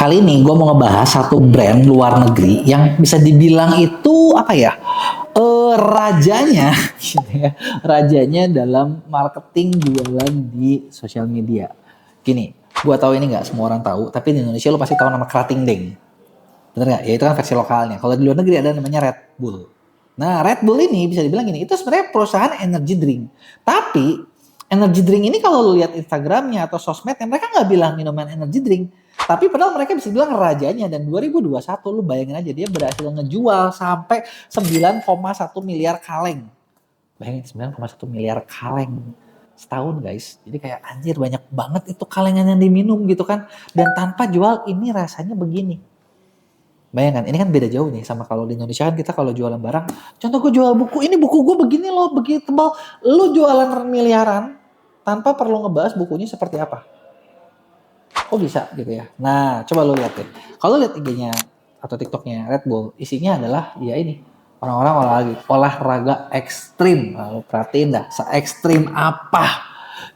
Kali ini gue mau ngebahas satu brand luar negeri yang bisa dibilang itu apa ya? Rajanya gitu ya. Rajanya dalam marketing jualan di sosial media. Gini, gue tahu ini nggak semua orang tahu, tapi di Indonesia lo pasti tahu nama Krating Deng. Bener nggak? Ya itu kan versi lokalnya. Kalau di luar negeri ada namanya Red Bull. Nah, Red Bull ini bisa dibilang gini, itu sebenarnya perusahaan energy drink. Tapi energy drink ini kalau lu lihat Instagramnya atau sosmednya, mereka nggak bilang minuman energy drink. Tapi padahal mereka bisa bilang rajanya, dan 2021 lu bayangin aja dia berhasil ngejual sampai 9,1 miliar kaleng. Bayangin 9,1 miliar kaleng setahun guys. Jadi kayak anjir banyak banget itu kalengan yang diminum gitu kan. Dan tanpa jual ini rasanya begini. Bayangkan, ini kan beda jauh nih sama kalau di Indonesia kan kita kalau jualan barang, contoh gue jual buku, ini buku gue begini loh, begitu tebal. Lu jualan miliaran tanpa perlu ngebahas bukunya seperti apa. Kok bisa gitu ya? Nah, coba lu lihat deh. Kalau lihat IG-nya atau TikTok-nya Red Bull, isinya adalah ya ini, orang-orang olahraga ekstrim. Lalu perhatiin dah, se-ekstrim apa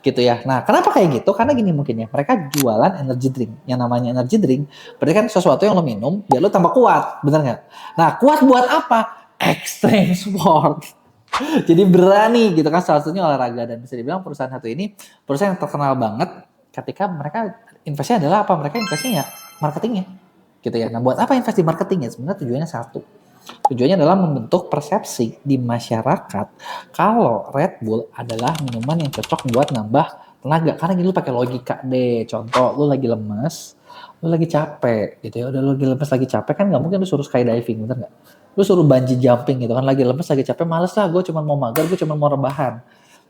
gitu ya. Nah, kenapa kayak gitu? Karena gini mungkin ya, mereka jualan energy drink. Yang namanya energy drink, berarti kan sesuatu yang lo minum, biar lo tambah kuat, bener nggak? Nah, kuat buat apa? Extreme sport. Jadi berani gitu kan, salah satunya olahraga. Dan bisa dibilang perusahaan satu ini, perusahaan yang terkenal banget ketika mereka investnya adalah apa? Mereka investnya ya marketingnya. Gitu ya. Nah, buat apa invest di marketingnya? Sebenarnya tujuannya satu. Tujuannya adalah membentuk persepsi di masyarakat kalau Red Bull adalah minuman yang cocok buat nambah tenaga. Karena gini, lu pakai logika deh. Contoh, lu lagi lemes, lu lagi capek gitu ya. Udah lu lagi lemes, lagi capek kan nggak mungkin lu suruh skydiving, bener nggak? Lu suruh bungee jumping gitu kan, lagi lemes, lagi capek, males lah, gue cuma mau mager, gue cuma mau rebahan.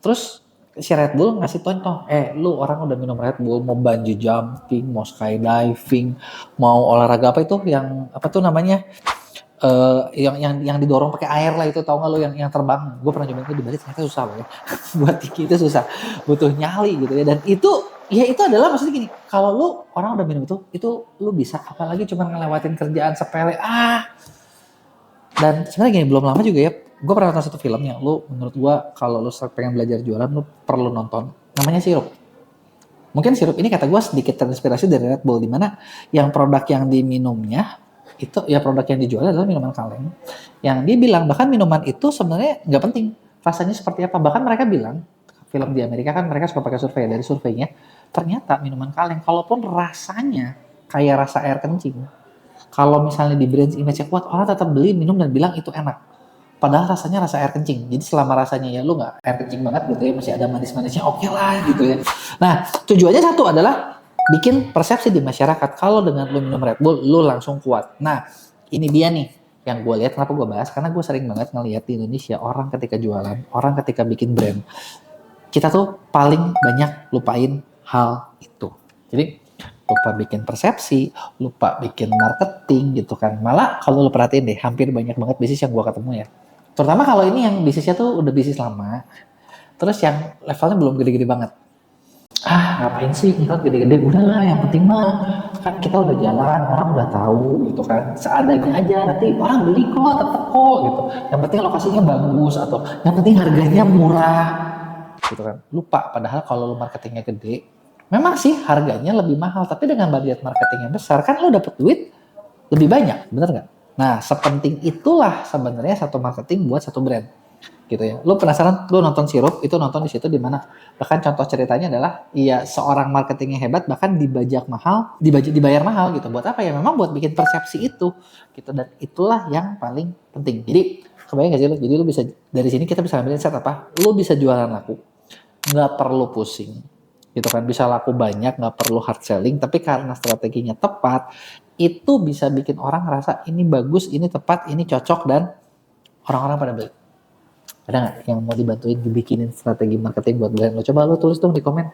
Terus si Red Bull ngasih contoh, lu orang udah minum Red Bull, mau bungee jumping, mau skydiving, mau olahraga apa itu, yang apa tuh namanya, yang didorong pakai air lah itu, tau gak lo, yang terbang. Gue pernah coba itu di Bali, ternyata susah loh ya. Buat tinggi itu susah, butuh nyali gitu ya. Dan itu ya itu adalah maksudnya gini, kalau lu orang udah minum itu lu bisa, apalagi cuma ngelewatin kerjaan sepele. Dan sebenarnya gini, belum lama juga ya, gue pernah nonton satu film yang lu, menurut gue kalau lu pengen belajar jualan, lu perlu nonton, namanya Sirup. Mungkin Sirup ini kata gue sedikit terinspirasi dari Red Bull, dimana yang produk yang diminumnya itu ya, produk yang dijual adalah minuman kaleng. Yang dia bilang bahkan minuman itu sebenarnya nggak penting rasanya seperti apa. Bahkan mereka bilang, film di Amerika kan mereka suka pakai survei, dari surveinya ternyata minuman kaleng kalaupun rasanya kayak rasa air kencing, kalau misalnya di brand image-nya kuat, orang tetap beli, minum, dan bilang itu enak. Padahal rasanya rasa air kencing. Jadi selama rasanya ya lu nggak air kencing banget gitu ya, masih ada manis-manisnya, oke lah gitu ya. Nah, tujuannya satu adalah bikin persepsi di masyarakat kalau dengan lu minum Red Bull, lu langsung kuat. Nah, ini dia nih yang gue lihat, kenapa gue bahas, karena gue sering banget ngelihat di Indonesia orang ketika jualan, orang ketika bikin brand, kita tuh paling banyak lupain hal itu. Jadi lupa bikin persepsi, lupa bikin marketing gitu kan. Malah kalau lu perhatiin deh, hampir banyak banget bisnis yang gue ketemu ya, terutama kalau ini yang bisnisnya tuh udah bisnis lama, terus yang levelnya belum gede-gede banget. Ngapain sih kita gede-gede, udahlah yang penting mah kan kita udah jalan, orang udah tahu gitu kan, seadanya aja, nanti orang beli kok, tetep kok gitu, yang penting lokasinya bagus, atau yang penting harganya murah gitu kan. Lupa padahal kalau lu marketingnya gede, memang sih harganya lebih mahal, tapi dengan budget marketing yang besar kan lu dapet duit lebih banyak, bener nggak? Nah, sepenting itulah sebenarnya satu marketing buat satu brand gitu ya. Lu penasaran, lu nonton Sirup itu, nonton di situ, di mana bahkan contoh ceritanya adalah ya seorang marketingnya hebat bahkan dibayar mahal gitu. Buat apa ya? Memang buat bikin persepsi itu gitu, dan itulah yang paling penting. Jadi kebayang gak sih lu? Jadi lu bisa dari sini, kita bisa ambil insight apa? Lu bisa jualan laku, nggak perlu pusing gitu kan, bisa laku banyak, nggak perlu hard selling, tapi karena strateginya tepat, itu bisa bikin orang ngerasa ini bagus, ini tepat, ini cocok, dan orang-orang pada beli. Ada nggak yang mau dibantuin dibikinin strategi marketing buat brand lo? Coba lo tulis dong di komen.